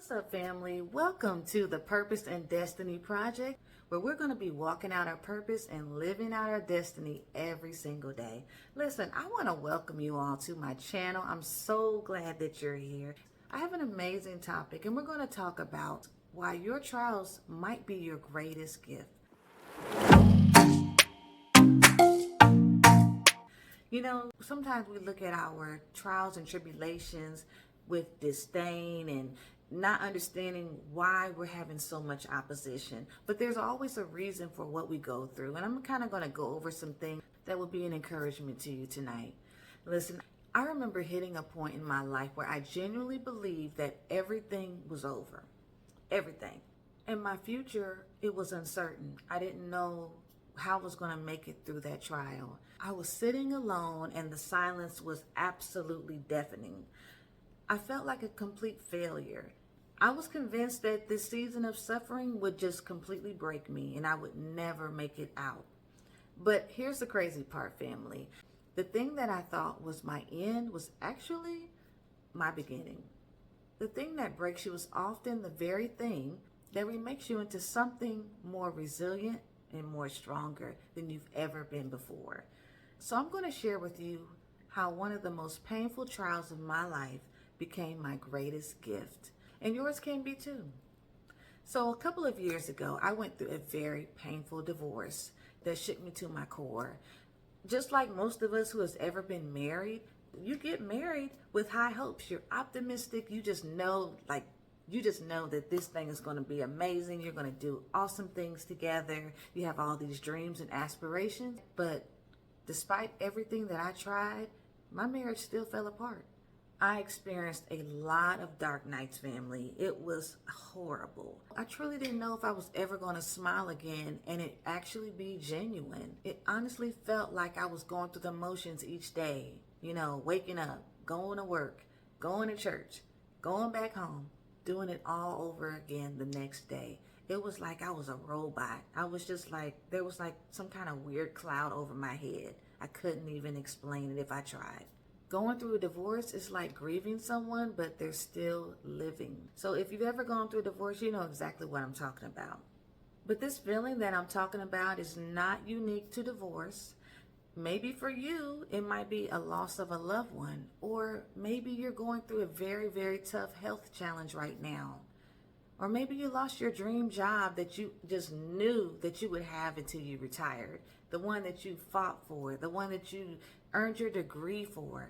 What's up, family? Welcome to the Purpose and Destiny Project, where we're going to be walking out our purpose and living out our destiny every single day. Listen, I want to welcome you all to my channel. I'm so glad that you're here. I have an amazing topic, and we're going to talk about why your trials might be your greatest gift. You know, sometimes we look at our trials and tribulations with disdain and not understanding why we're having so much opposition. But there's always a reason for what we go through. And I'm kind of going to go over some things that will be an encouragement to you tonight. Listen, I remember hitting a point in my life where I genuinely believed that everything was over. Everything. And my future, it was uncertain. I didn't know how I was going to make it through that trial. I was sitting alone and the silence was absolutely deafening. I felt like a complete failure. I was convinced that this season of suffering would just completely break me and I would never make it out. But here's the crazy part, family. The thing that I thought was my end was actually my beginning. The thing that breaks you is often the very thing that makes you into something more resilient and more stronger than you've ever been before. So I'm going to share with you how one of the most painful trials of my life became my greatest gift. And yours can be too. So a couple of years ago, I went through a very painful divorce that shook me to my core. Just like most of us who has ever been married, you get married with high hopes. You're optimistic. You just know that this thing is going to be amazing. You're going to do awesome things together. You have all these dreams and aspirations. But despite everything that I tried, my marriage still fell apart. I experienced a lot of dark nights, family. It was horrible. I truly didn't know if I was ever going to smile again and it actually be genuine. It honestly felt like I was going through the motions each day. You know, waking up, going to work, going to church, going back home, doing it all over again the next day. It was like I was a robot. I was just like, there was like some kind of weird cloud over my head. I couldn't even explain it if I tried. Going through a divorce is like grieving someone, but they're still living. So if you've ever gone through a divorce, you know exactly what I'm talking about. But this feeling that I'm talking about is not unique to divorce. Maybe for you, it might be a loss of a loved one, or maybe you're going through a very, very tough health challenge right now. Or maybe you lost your dream job that you just knew that you would have until you retired. The one that you fought for, the one that you earned your degree for.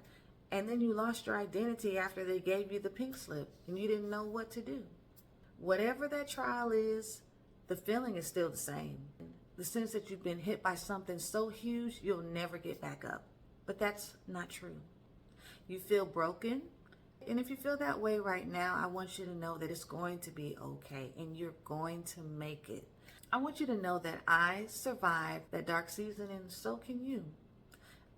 And then you lost your identity after they gave you the pink slip and you didn't know what to do. Whatever that trial is, the feeling is still the same. The sense that you've been hit by something so huge, you'll never get back up. But that's not true. You feel broken. And if you feel that way right now, I want you to know that it's going to be okay and you're going to make it. I want you to know that I survived that dark season and so can you.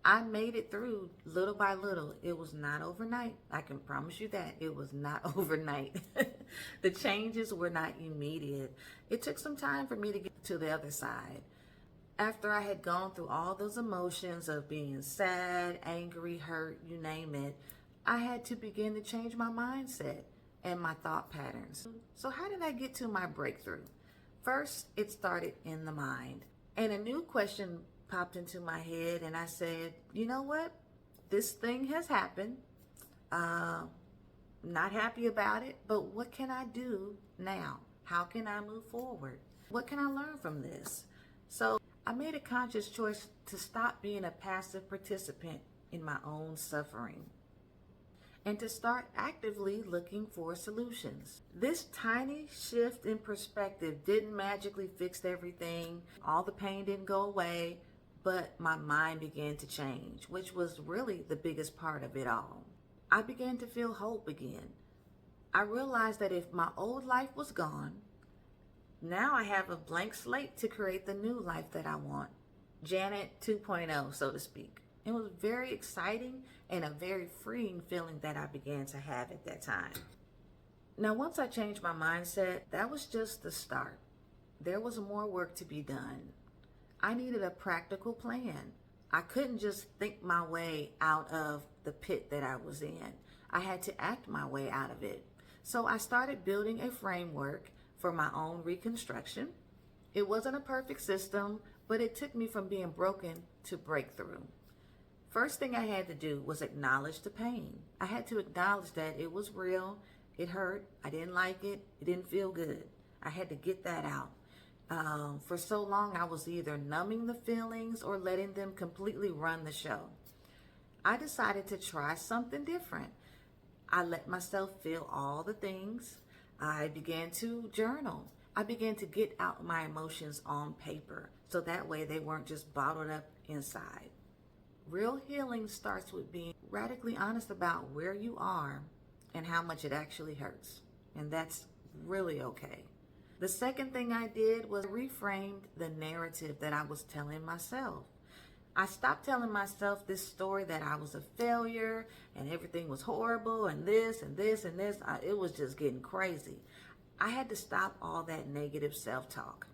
I made it through little by little. It was not overnight. I can promise you that. It was not overnight. The changes were not immediate. It took some time for me to get to the other side. After I had gone through all those emotions of being sad, angry, hurt, you name it, I had to begin to change my mindset and my thought patterns. So how did I get to my breakthrough? First, it started in the mind. And a new question popped into my head and I said, you know what? This thing has happened. Not happy about it, but what can I do now? How can I move forward? What can I learn from this? So I made a conscious choice to stop being a passive participant in my own suffering and to start actively looking for solutions. This tiny shift in perspective didn't magically fix everything. All the pain didn't go away, but my mind began to change, which was really the biggest part of it all. I began to feel hope again. I realized that if my old life was gone, now I have a blank slate to create the new life that I want. Janet 2.0, so to speak. It was very exciting and a very freeing feeling that I began to have at that time. Now, once I changed my mindset, that was just the start. There was more work to be done. I needed a practical plan. I couldn't just think my way out of the pit that I was in. I had to act my way out of it. So I started building a framework for my own reconstruction. It wasn't a perfect system, but it took me from being broken to breakthrough. First thing I had to do was acknowledge the pain. I had to acknowledge that it was real, it hurt, I didn't like it, it didn't feel good. I had to get that out. For so long, I was either numbing the feelings or letting them completely run the show. I decided to try something different. I let myself feel all the things. I began to journal. I began to get out my emotions on paper so that way they weren't just bottled up inside. Real healing starts with being radically honest about where you are and how much it actually hurts. And that's really okay. The second thing I did was reframed the narrative that I was telling myself. I stopped telling myself this story that I was a failure and everything was horrible and this and this and this. It was just getting crazy. I had to stop all that negative self-talk.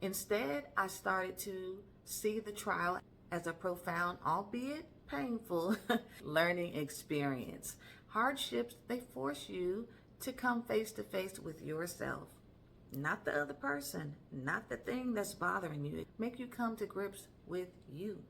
Instead, I started to see the trial as a profound, albeit painful, learning experience. Hardships, they force you to come face to face with yourself. Not the other person, not the thing that's bothering you. Make you come to grips with you.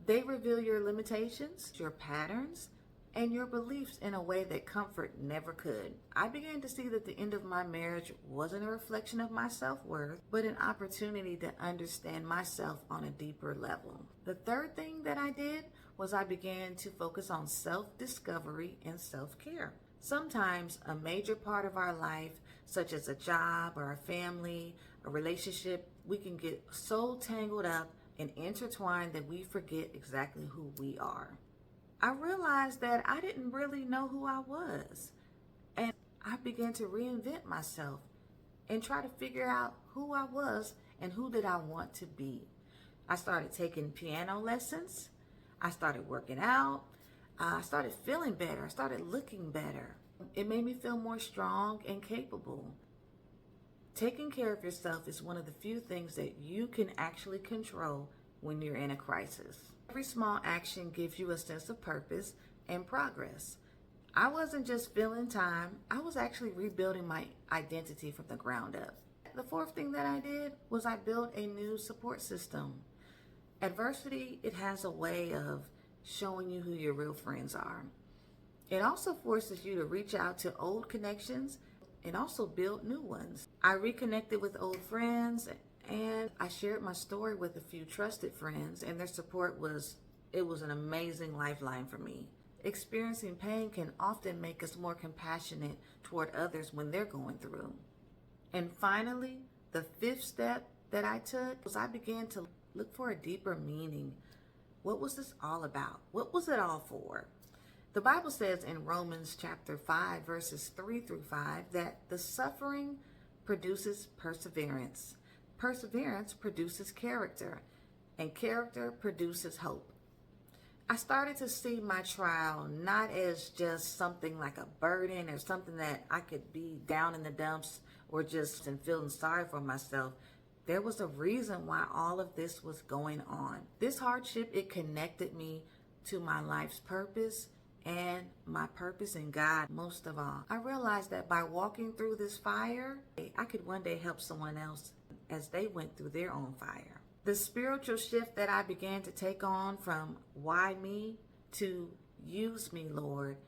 They reveal your limitations, your patterns, and your beliefs in a way that comfort never could. I began to see that the end of my marriage wasn't a reflection of my self-worth, but an opportunity to understand myself on a deeper level. The third thing that I did was I began to focus on self-discovery and self-care. Sometimes a major part of our life, such as a job or a family, a relationship, we can get so tangled up and intertwined that we forget exactly who we are. I realized that I didn't really know who I was. And I began to reinvent myself and try to figure out who I was and who did I want to be. I started taking piano lessons. I started working out. I started feeling better. I started looking better. It made me feel more strong and capable. Taking care of yourself is one of the few things that you can actually control when you're in a crisis. Every small action gives you a sense of purpose and progress. I wasn't just filling time, I was actually rebuilding my identity from the ground up. The fourth thing that I did was I built a new support system. Adversity, it has a way of showing you who your real friends are. It also forces you to reach out to old connections and also build new ones. I reconnected with old friends and I shared my story with a few trusted friends, and their support was an amazing lifeline for me. Experiencing pain can often make us more compassionate toward others when they're going through. And finally, the fifth step that I took was I began to look for a deeper meaning. What was this all about? What was it all for? The Bible says in Romans chapter 5, verses 3 through 5, that the suffering produces perseverance. Perseverance produces character, and character produces hope. I started to see my trial not as just something like a burden or something that I could be down in the dumps or just feeling sorry for myself. There was a reason why all of this was going on. This hardship, it connected me to my life's purpose and my purpose in God most of all. I realized that by walking through this fire, I could one day help someone else as they went through their own fire. The spiritual shift that I began to take on from why me to use me, Lord,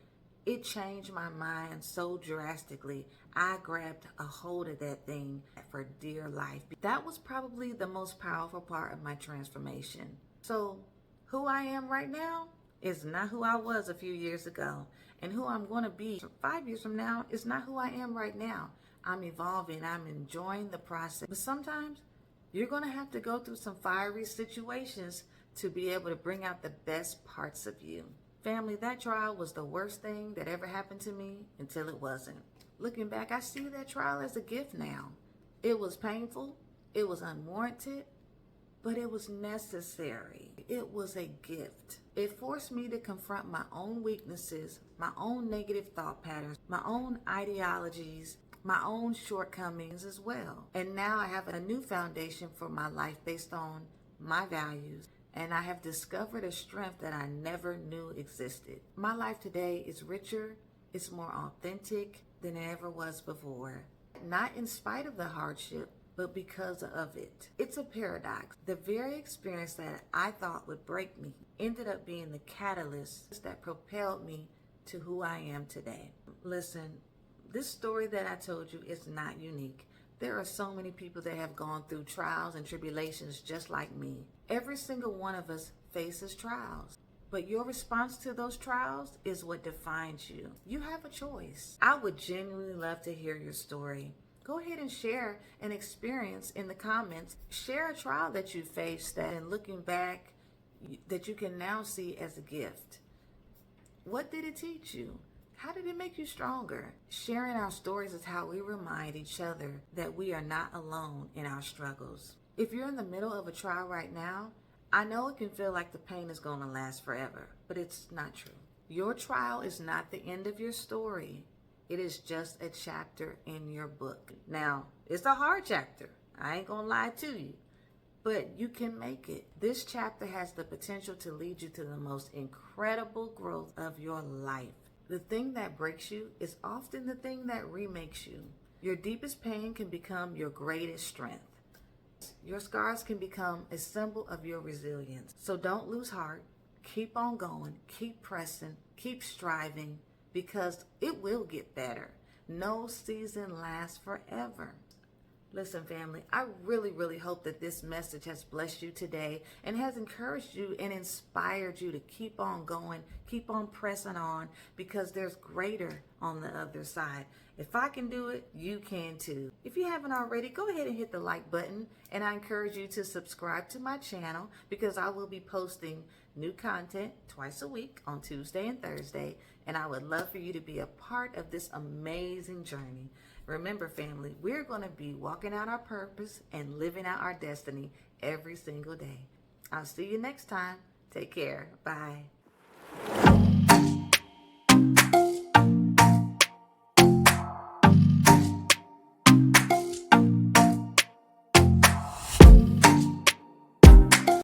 it changed my mind so drastically. I grabbed a hold of that thing for dear life. That was probably the most powerful part of my transformation. So who I am right now is not who I was a few years ago. And who I'm going to be 5 years from now is not who I am right now. I'm evolving. I'm enjoying the process. But sometimes you're going to have to go through some fiery situations to be able to bring out the best parts of you. Family, that trial was the worst thing that ever happened to me until it wasn't. Looking back, I see that trial as a gift now. It was painful. It was unwarranted. But it was necessary. It was a gift. It forced me to confront my own weaknesses, my own negative thought patterns, my own ideologies, my own shortcomings as well. And now I have a new foundation for my life based on my values, and I have discovered a strength that I never knew existed. My life today is richer, it's more authentic. than it ever was before. Not in spite of the hardship, but because of it. It's a paradox. The very experience that I thought would break me ended up being the catalyst that propelled me to who I am today. Listen, this story that I told you is not unique. There are so many people that have gone through trials and tribulations just like me. Every single one of us faces trials. But your response to those trials is what defines you. You have a choice. I would genuinely love to hear your story. Go ahead and share an experience in the comments. Share a trial that you faced that, in looking back, that you can now see as a gift. What did it teach you? How did it make you stronger? Sharing our stories is how we remind each other that we are not alone in our struggles. If you're in the middle of a trial right now, I know it can feel like the pain is going to last forever, but it's not true. Your trial is not the end of your story. It is just a chapter in your book. Now, it's a hard chapter. I ain't going to lie to you, but you can make it. This chapter has the potential to lead you to the most incredible growth of your life. The thing that breaks you is often the thing that remakes you. Your deepest pain can become your greatest strength. Your scars can become a symbol of your resilience. So don't lose heart. Keep on going. Keep pressing. Keep striving, because it will get better. No season lasts forever. Listen, family, I really hope that this message has blessed you today and has encouraged you and inspired you to keep on going, keep on pressing on, because there's greater on the other side. If I can do it, you can too. If you haven't already, go ahead and hit the like button, and I encourage you to subscribe to my channel, because I will be posting new content twice a week on Tuesday and Thursday, and I would love for you to be a part of this amazing journey. Remember, family, we're going to be walking out our purpose and living out our destiny every single day. I'll see you next time. Take care. Bye.